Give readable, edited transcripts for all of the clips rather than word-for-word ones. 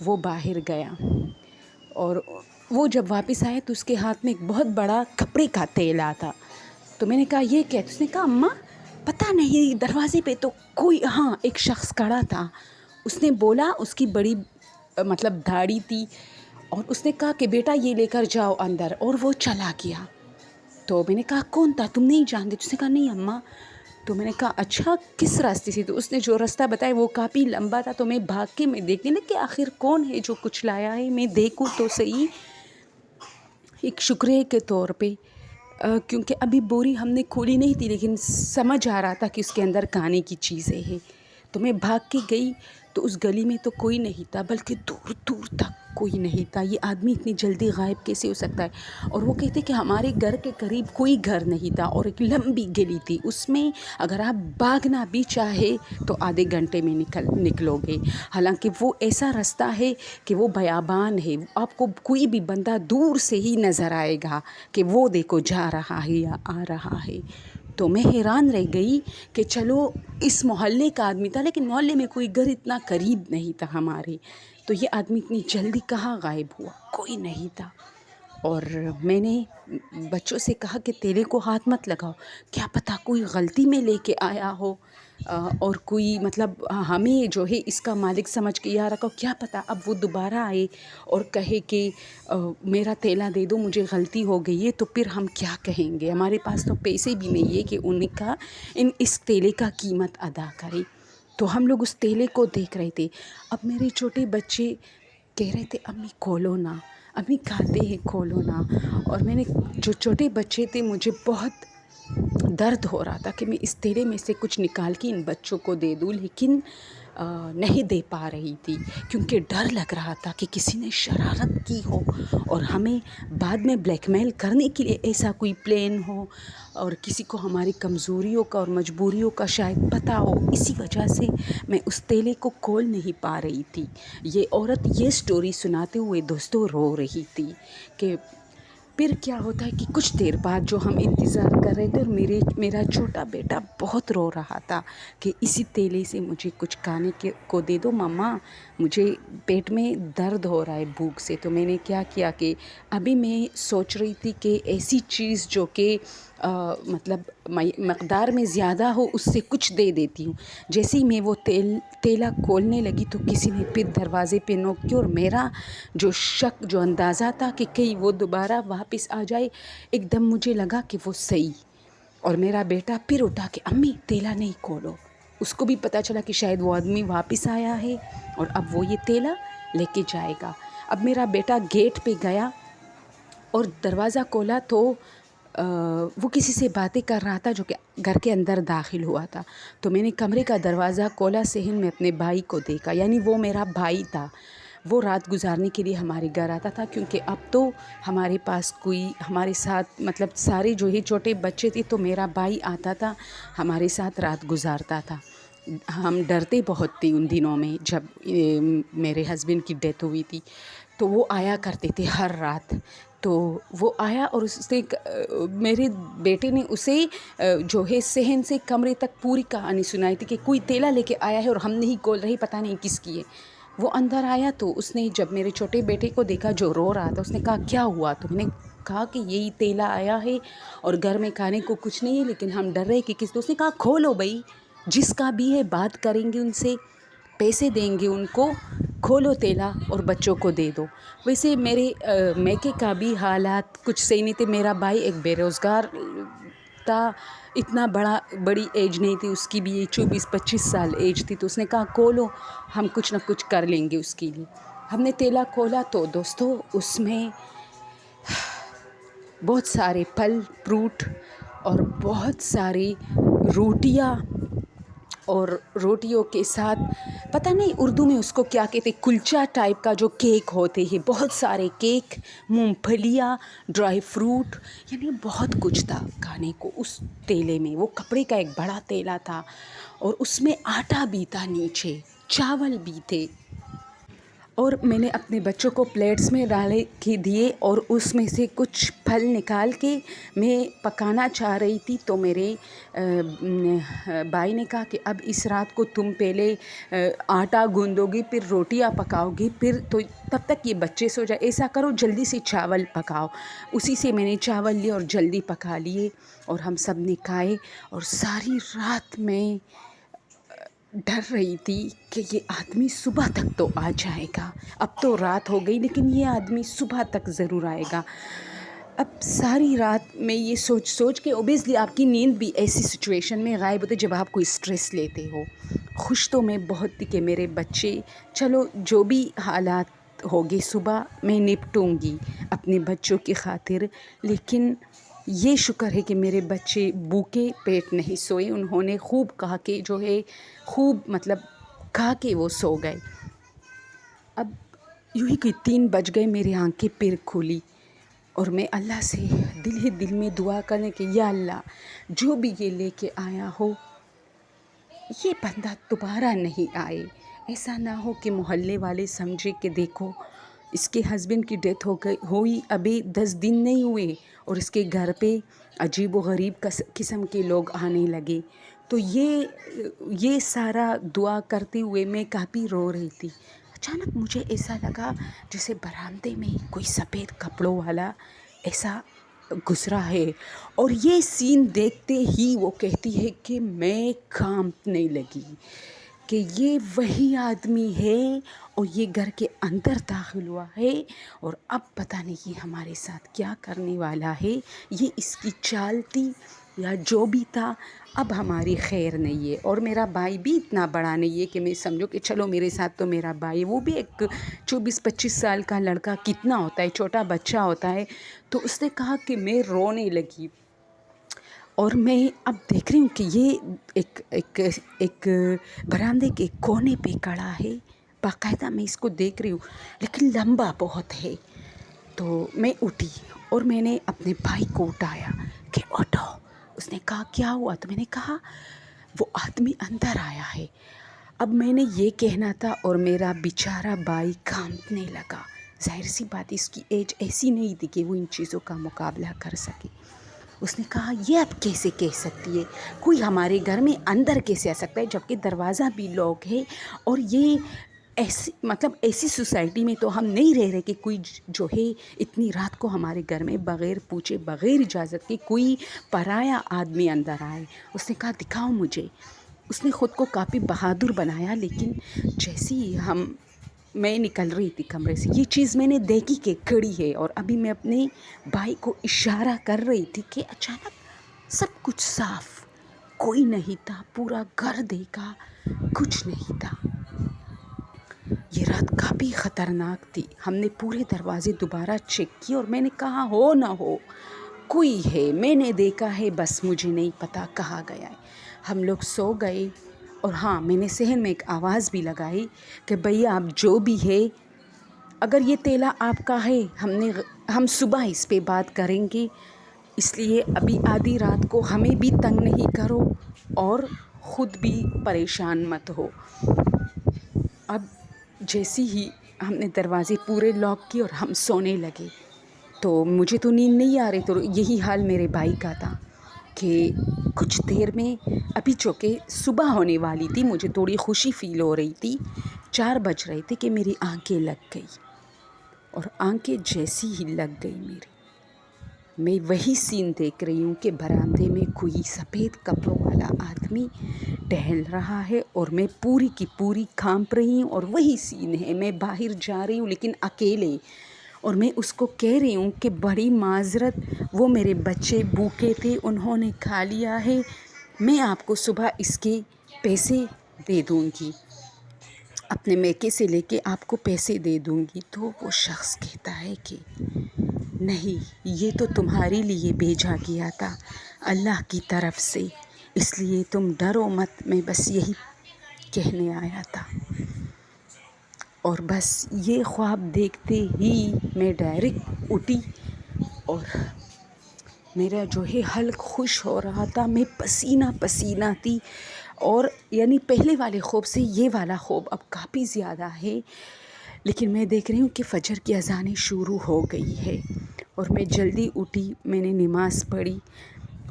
وہ باہر گیا اور وہ جب واپس آیا تو اس کے ہاتھ میں ایک بہت بڑا کپڑے کا تیلا تھا. تو میں نے کہا یہ کیا؟ اس نے کہا اماں پتہ نہیں، دروازے پہ تو کوئی ایک شخص کھڑا تھا. اس نے بولا، اس کی بڑی مطلب داڑھی تھی، اور اس نے کہا کہ بیٹا یہ لے کر جاؤ اندر، اور وہ چلا گیا. تو میں نے کہا کون تھا، تم نہیں جانتے؟ اس نے کہا نہیں اماں. تو میں نے کہا اچھا کس راستے سے؟ تو اس نے جو راستہ بتایا وہ کافی لمبا تھا. تو میں بھاگ کے میں دیکھنے لگی کہ آخر کون ہے جو کچھ لایا ہے، میں دیکھوں تو صحیح. ایک شکریہ کے طور پہ، کیونکہ ابھی بوری ہم نے کھولی نہیں تھی، لیکن سمجھ آ رہا تھا کہ اس کے اندر کھانے کی چیزیں ہیں. تو میں بھاگ کے گئی تو اس گلی میں تو کوئی نہیں تھا، بلکہ دور دور تک کوئی نہیں تھا. یہ آدمی اتنی جلدی غائب کیسے ہو سکتا ہے؟ اور وہ کہتے کہ ہمارے گھر کے قریب کوئی گھر نہیں تھا، اور ایک لمبی گلی تھی. اس میں اگر آپ بھاگنا بھی چاہے تو آدھے گھنٹے میں نکلو گے. حالانکہ وہ ایسا راستہ ہے کہ وہ بیابان ہے، آپ کو کوئی بھی بندہ دور سے ہی نظر آئے گا کہ وہ دیکھو جا رہا ہے یا آ رہا ہے. تو میں حیران رہ گئی کہ چلو اس محلے کا آدمی تھا، لیکن محلے میں کوئی گھر اتنا قریب نہیں تھا ہمارے. تو یہ آدمی اتنی جلدی کہاں غائب ہوا؟ کوئی نہیں تھا. اور میں نے بچوں سے کہا کہ تیلے کو ہاتھ مت لگاؤ، کیا پتہ کوئی غلطی میں لے کے آیا ہو، اور کوئی مطلب ہمیں جو ہے اس کا مالک سمجھ کے یا رکھو، کیا پتہ اب وہ دوبارہ آئے اور کہے کہ میرا تیلا دے دو، مجھے غلطی ہو گئی ہے. تو پھر ہم کیا کہیں گے؟ ہمارے پاس تو پیسے بھی نہیں ہے کہ ان کا اس تیلے کا قیمت ادا کرے. تو ہم لوگ اس تیلے کو دیکھ رہے تھے. اب میرے چھوٹے بچے کہہ رہے تھے امی کھولو نا، امی کھاتے ہیں کھولو نا. اور میں نے جو چھوٹے بچے تھے، مجھے بہت درد ہو رہا تھا کہ میں اس تیلے میں سے کچھ نکال کے ان بچوں کو دے دوں، لیکن نہیں دے پا رہی تھی، کیونکہ ڈر لگ رہا تھا کہ کسی نے شرارت کی ہو اور ہمیں بعد میں بلیک میل کرنے کے لیے ایسا کوئی پلان ہو، اور کسی کو ہماری کمزوریوں کا اور مجبوریوں کا شاید پتہ ہو. اسی وجہ سے میں اس تیلے کو کھول نہیں پا رہی تھی. یہ عورت یہ سٹوری سناتے ہوئے دوستوں رو رہی تھی کہ پھر کیا ہوتا ہے کہ کچھ دیر بعد جو ہم انتظار کر رہے تھے، اور میرا چھوٹا بیٹا بہت رو رہا تھا کہ اسی تیلے سے مجھے کچھ کھانے کو دے دو مما، مجھے پیٹ میں درد ہو رہا ہے بھوک سے. تو میں نے کیا کیا کہ ابھی میں سوچ رہی تھی کہ ایسی چیز جو کہ مطلب مقدار میں زیادہ ہو، اس سے کچھ دے دیتی ہوں. جیسے ہی میں وہ تیلا کھولنے لگی تو کسی نے پھر دروازے پہ نوک کی، اور میرا جو شک، جو اندازہ تھا کہ کہیں وہ دوبارہ واپس آ جائے، ایک دم مجھے لگا کہ وہ صحیح. اور میرا بیٹا پھر اٹھا کہ امی تیلا نہیں کھولو. اس کو بھی پتہ چلا کہ شاید وہ آدمی واپس آیا ہے اور اب وہ یہ تیلا لے کے جائے گا. اب میرا بیٹا گیٹ پہ گیا اور دروازہ کھولا تو وہ کسی سے باتیں کر رہا تھا جو کہ گھر کے اندر داخل ہوا تھا. تو میں نے کمرے کا دروازہ کھولا، صحن میں اپنے بھائی کو دیکھا، یعنی وہ میرا بھائی تھا. وہ رات گزارنے کے لیے ہمارے گھر آتا تھا، کیونکہ اب تو ہمارے پاس کوئی ہمارے ساتھ مطلب سارے جو ہے چھوٹے بچے تھے، تو میرا بھائی آتا تھا ہمارے ساتھ رات گزارتا تھا. ہم ڈرتے بہت تھے ان دنوں میں جب میرے ہسبینڈ کی ڈیتھ ہوئی تھی. تو وہ آیا کرتے تھے ہر رات. تو وہ آیا اور اس نے میرے بیٹے نے اسے جو ہے صحن سے کمرے تک پوری کہانی سنائی تھی کہ کوئی تیلا لے کے آیا ہے اور ہم نہیں کھول رہے، پتہ نہیں کس کی ہے. وہ اندر آیا تو اس نے جب میرے چھوٹے بیٹے کو دیکھا جو رو رہا تھا، اس نے کہا کیا ہوا؟ تو میں نے کہا کہ یہی تیلا آیا ہے اور گھر میں کھانے کو کچھ نہیں ہے، لیکن ہم ڈر رہے کہ کس. تو اس نے کہا کھولو بھائی، جس کا بھی ہے بات کریں گے ان سے، پیسے دیں گے ان کو، کھولو تیلا اور بچوں کو دے دو. ویسے میرے میکے کا بھی حالات کچھ صحیح نہیں تھے. میرا بھائی ایک بے روزگار تھا، اتنا بڑی ایج نہیں تھی اس کی بھی، 24-25 سال ایج تھی. تو اس نے کہا کھولو، ہم کچھ نہ کچھ کر لیں گے اس کے لیے. ہم نے تیلا کھولا تو دوستو اس میں بہت سارے پھل فروٹ اور بہت ساری روٹیاں، اور روٹیوں کے ساتھ پتہ نہیں اردو میں اس کو کیا کہتے، کلچا ٹائپ کا جو کیک ہوتے ہیں، بہت سارے کیک، مونگ پھلیاں، ڈرائی فروٹ، یعنی بہت کچھ تھا کھانے کو اس تیلے میں. وہ کپڑے کا ایک بڑا تیلا تھا اور اس میں آٹا بھی تھا، نیچے چاول بھی تھے. اور میں نے اپنے بچوں کو پلیٹس میں ڈالے کے دیے اور اس میں سے کچھ پھل نکال کے میں پکانا چاہ رہی تھی، تو میرے بھائی نے کہا کہ اب اس رات کو تم پہلے آٹا گوندو گی، پھر روٹیاں پکاؤ گی، پھر تو تب تک یہ بچے سو جائے، ایسا کرو جلدی سے چاول پکاؤ۔ اسی سے میں نے چاول لیے اور جلدی پکا لیے اور ہم سب نے کھائے۔ اور ساری رات میں ڈر رہی تھی کہ یہ آدمی صبح تک تو آ جائے گا، اب تو رات ہو گئی لیکن یہ آدمی صبح تک ضرور آئے گا۔ اب ساری رات میں یہ سوچ کے اوبیسلی آپ کی نیند بھی ایسی سچویشن میں غائب ہوتے جب آپ کوئی اسٹریس لیتے ہو۔ خوش تو میں بہت تھی کہ میرے بچے، چلو جو بھی حالات ہوگے صبح میں نپٹوں گی اپنے بچوں کی خاطر، لیکن یہ شکر ہے کہ میرے بچے بھوکے پیٹ نہیں سوئے، انہوں نے خوب کہا کہ جو ہے خوب مطلب کھا کے وہ سو گئے۔ اب یوں ہی کوئی 3 بج گئے، میری آنکھیں پھر کھولی اور میں اللہ سے دل ہی دل میں دعا کرنے کہ یا اللہ جو بھی یہ لے کے آیا ہو یہ بندہ دوبارہ نہیں آئے، ایسا نہ ہو کہ محلے والے سمجھے کہ دیکھو اس کے ہسبینڈ کی ڈیتھ ہوئی ابھی 10 دن نہیں ہوئے اور اس کے گھر پہ عجیب و غریب قسم کے لوگ آنے لگے۔ تو یہ سارا دعا کرتے ہوئے میں کافی رو رہی تھی۔ اچانک مجھے ایسا لگا جیسے برآمدے میں کوئی سفید کپڑوں والا ایسا گزرا ہے، اور یہ سین دیکھتے ہی وہ کہتی ہے کہ میں کانپنے لگی کہ یہ وہی آدمی ہے اور یہ گھر کے اندر داخل ہوا ہے اور اب پتہ نہیں یہ ہمارے ساتھ کیا کرنے والا ہے، یہ اس کی چال تھی یا جو بھی تھا، اب ہماری خیر نہیں ہے۔ اور میرا بھائی بھی اتنا بڑا نہیں ہے کہ میں سمجھو کہ چلو میرے ساتھ تو میرا بھائی، وہ بھی ایک 24-25 سال کا لڑکا کتنا ہوتا ہے، چھوٹا بچہ ہوتا ہے۔ تو اس نے کہا کہ میں رونے لگی اور میں اب دیکھ رہی ہوں کہ یہ ایک برآمدے کے کونے پہ کھڑا ہے، باقاعدہ میں اس کو دیکھ رہی ہوں لیکن لمبا بہت ہے۔ تو میں اٹھی اور میں نے اپنے بھائی کو اٹھایا کہ اٹھو۔ اس نے کہا کیا ہوا؟ تو میں نے کہا وہ آدمی اندر آیا ہے۔ اب میں نے یہ کہنا تھا اور میرا بیچارہ بھائی کانپنے لگا۔ ظاہر سی بات اس کی ایج ایسی نہیں تھی کہ وہ ان چیزوں کا مقابلہ کر سکے۔ اس نے کہا یہ اب کیسے کہہ سکتی ہے، کوئی ہمارے گھر میں اندر کیسے آ سکتا ہے جبکہ دروازہ بھی لاک ہے، اور یہ ایسی سوسائٹی میں تو ہم نہیں رہ رہے کہ کوئی جو ہے اتنی رات کو ہمارے گھر میں بغیر پوچھے بغیر اجازت کے کوئی پرایا آدمی اندر آئے۔ اس نے کہا دکھاؤ مجھے۔ اس نے خود کو کافی بہادر بنایا، لیکن جیسے ہی میں نکل رہی تھی کمرے سے یہ چیز میں نے دیکھی کہ کھڑی ہے، اور ابھی میں اپنے بھائی کو اشارہ کر رہی تھی کہ اچانک سب کچھ صاف، کوئی نہیں تھا، پورا گھر دیکھا، کچھ نہیں تھا۔ یہ رات کافی خطرناک تھی۔ ہم نے پورے دروازے دوبارہ چیک کیے اور میں نے کہا ہو نہ ہو کوئی ہے، میں نے دیکھا ہے، بس مجھے نہیں پتا کہاں گیا ہے۔ ہم لوگ سو گئے، اور ہاں میں نے صحن میں ایک آواز بھی لگائی کہ بھیا آپ جو بھی ہے، اگر یہ تیلا آپ کا ہے ہم صبح اس پہ بات کریں گے، اس لیے ابھی آدھی رات کو ہمیں بھی تنگ نہیں کرو اور خود بھی پریشان مت ہو۔ اب جیسی ہی ہم نے دروازے پورے لاک کیے اور ہم سونے لگے، تو مجھے تو نیند نہیں آ رہی، تو یہی حال میرے بھائی کا تھا کہ کچھ دیر میں ابھی چونکہ صبح ہونے والی تھی، مجھے تھوڑی خوشی فیل ہو رہی تھی، 4 بج رہے تھے کہ میری آنکھیں لگ گئی، اور آنکھیں جیسی ہی لگ گئی میری، میں وہی سین دیکھ رہی ہوں کہ برآمدے میں کوئی سفید کپڑوں والا آدمی ٹہل رہا ہے اور میں پوری کی پوری کانپ رہی ہوں، اور وہی سین ہے، میں باہر جا رہی ہوں لیکن اکیلے، اور میں اس کو کہہ رہی ہوں کہ بڑی معذرت، وہ میرے بچے بھوکے تھے، انہوں نے کھا لیا ہے، میں آپ کو صبح اس کے پیسے دے دوں گی، اپنے میکے سے لے کے آپ کو پیسے دے دوں گی۔ تو وہ شخص کہتا ہے کہ نہیں، یہ تو تمہارے لیے بھیجا گیا تھا اللہ کی طرف سے، اس لیے تم ڈرو مت، میں بس یہی کہنے آیا تھا۔ اور بس یہ خواب دیکھتے ہی میں ڈائریکٹ اٹھی، اور میرا جو ہے حلق خوش ہو رہا تھا، میں پسینہ پسینہ تھی، اور یعنی پہلے والے خواب سے یہ والا خواب اب کافی زیادہ ہے، لیکن میں دیکھ رہی ہوں کہ فجر کی اذانیں شروع ہو گئی ہے اور میں جلدی اٹھی، میں نے نماز پڑھی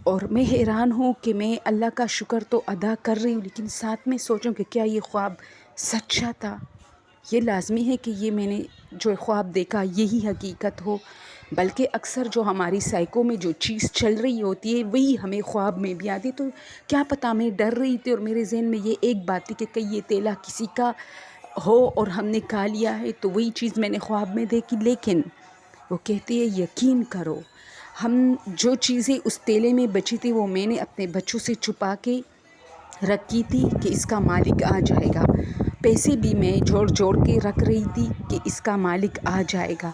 اور میں حیران ہوں کہ میں اللہ کا شکر تو ادا کر رہی ہوں، لیکن ساتھ میں سوچوں کہ کیا یہ خواب سچا تھا؟ یہ لازمی ہے کہ یہ میں نے جو خواب دیکھا یہی حقیقت ہو، بلکہ اکثر جو ہماری سائیکو میں جو چیز چل رہی ہوتی ہے وہی ہمیں خواب میں بھی آتی. تو کیا پتہ میں ڈر رہی تھی اور میرے ذہن میں یہ ایک بات تھی کہ کہیں یہ تیلا کسی کا ہو اور ہم نے کھا لیا ہے، تو وہی چیز میں نے خواب میں دیکھی. لیکن وہ کہتی ہے یقین کرو، ہم جو چیزیں اس تیلے میں بچی تھی وہ میں نے اپنے بچوں سے چھپا کے رکھی تھی کہ اس کا مالک آ جائے گا. پیسے بھی میں جوڑ کے رکھ رہی تھی کہ اس کا مالک آ جائے گا.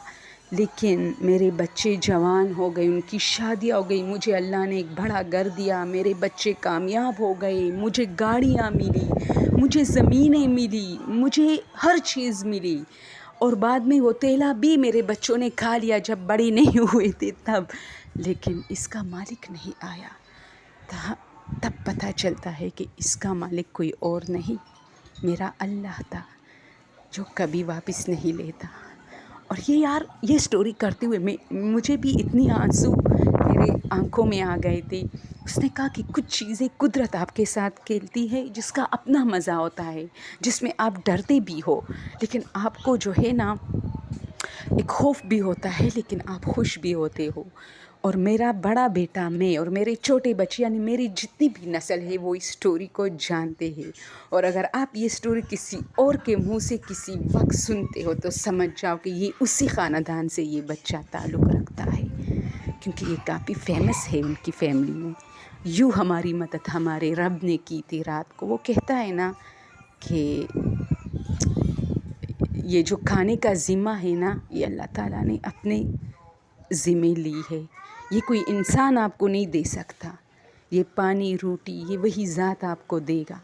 لیکن میرے بچے جوان ہو گئے، ان کی شادیاں ہو گئی، مجھے اللہ نے ایک بڑا گھر دیا، میرے بچے کامیاب ہو گئے، مجھے گاڑیاں ملی، مجھے زمینیں ملی، مجھے ہر چیز ملی. اور بعد میں وہ تیلا بھی میرے بچوں نے کھا لیا جب بڑے نہیں ہوئے تھے تب. لیکن اس کا مالک نہیں آیا. تب پتہ چلتا ہے کہ اس کا مالک کوئی اور نہیں، میرا اللہ تھا جو کبھی واپس نہیں لیتا. اور یہ سٹوری کرتے ہوئے مجھے بھی اتنی آنسو میرے آنکھوں میں آ گئے تھے. اس نے کہا کہ کچھ چیزیں قدرت آپ کے ساتھ کھیلتی ہے جس کا اپنا مزہ ہوتا ہے، جس میں آپ ڈرتے بھی ہو، لیکن آپ کو جو ہے نا ایک خوف بھی ہوتا ہے، لیکن آپ خوش بھی ہوتے ہو. اور میرا بڑا بیٹا، میں اور میرے چھوٹے بچے یعنی میری جتنی بھی نسل ہے وہ اس سٹوری کو جانتے ہیں. اور اگر آپ یہ سٹوری کسی اور کے منہ سے کسی وقت سنتے ہو تو سمجھ جاؤ کہ یہ اسی خاندان سے یہ بچہ تعلق رکھتا ہے، کیونکہ یہ کافی فیمس ہے ان کی فیملی میں. یوں ہماری مدد ہمارے رب نے کی تھی رات کو. وہ کہتا ہے نا کہ یہ جو کھانے کا ذمہ ہے نا یہ اللہ تعالیٰ نے اپنے ذمہ لی ہے، یہ کوئی انسان آپ کو نہیں دے سکتا. یہ پانی روٹی یہ وہی ذات آپ کو دے گا.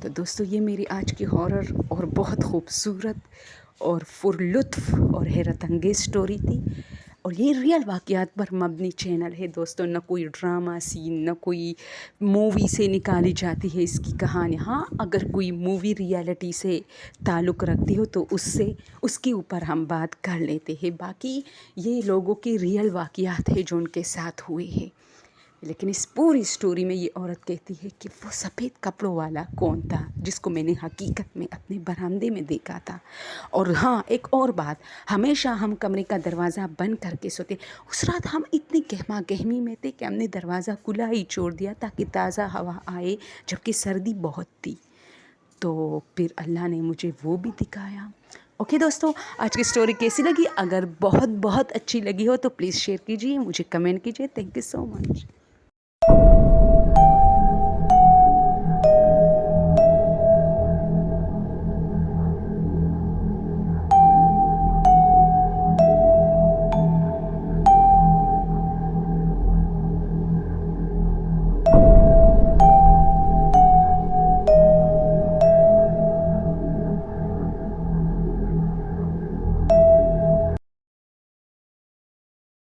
تو دوستو یہ میری آج کی ہارر اور بہت خوبصورت اور پر لطف اور حیرت انگیز سٹوری تھی. اور یہ ریئل واقعات پر مبنی چینل ہے دوستو، نہ کوئی ڈرامہ سین، نہ کوئی مووی سے نکالی جاتی ہے اس کی کہانی. ہاں اگر کوئی مووی ریالٹی سے تعلق رکھتی ہو تو اس کے اوپر ہم بات کر لیتے ہیں. باقی یہ لوگوں کے ریئل واقعات ہیں جو ان کے ساتھ ہوئے ہیں. لیکن اس پوری سٹوری میں یہ عورت کہتی ہے کہ وہ سفید کپڑوں والا کون تھا جس کو میں نے حقیقت میں اپنے برآمدے میں دیکھا تھا. اور ہاں ایک اور بات، ہمیشہ ہم کمرے کا دروازہ بند کر کے سوتے. اس رات ہم اتنی گہما گہمی میں تھے کہ ہم نے دروازہ کھلا ہی چھوڑ دیا تاکہ تازہ ہوا آئے، جبکہ سردی بہت تھی. تو پھر اللہ نے مجھے وہ بھی دکھایا. اوکے دوستو، آج کی سٹوری کیسی لگی؟ اگر بہت اچھی لگی ہو تو پلیز شیئر کیجیے، مجھے کمنٹ کیجیے. Thank you so much.